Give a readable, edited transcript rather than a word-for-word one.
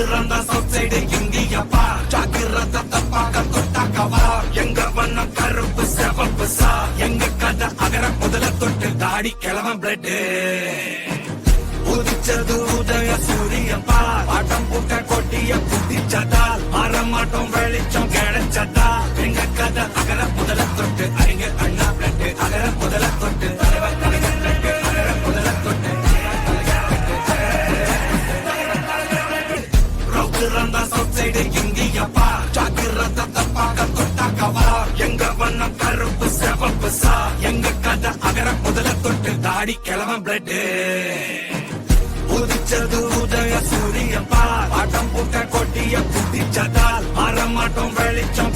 ரவுத்துறந்தா south side இந்தியப்பா ஜாக்கிரத தப்பாக்க தொட்டாக்கவா எங்க வண்ணம் கருப்பு செவப்பு சா எங்க கதை அகர முதல தொட்டு தாடி கிளவன் பிளட் உதிச்சது உதய சூரியப்பா பாட்டம் பூட்ட கொட்டிய புத்திச்சதால் மாறமாட்டோம் வெளிச்சம் கிடைச்சதா எங்க கதை அகர முதல தொட்டு அறிஞர் அண்ணா பிளட் அகர முதல தொட்டு தலைவர் கலைஞர் பிளட் அகர முதல தொட்டு ரவுத்துறந்தா சவுத் சைடு இந்தியப்பா ஜாக்கிரத தப்பாக்க தொட்டாக்கவா எங்க வண்ணம் கருப்பு செவப்பு சா எங்க கதை அகர முதல தொட்டு தாடி கிளவன் பிளட் உதிச்சது உதய சூரியப்பா பாட்டம் பூட்ட கொட்டிய புத்திச்சதால் மாறமாட்டோம் வெளிச்சம்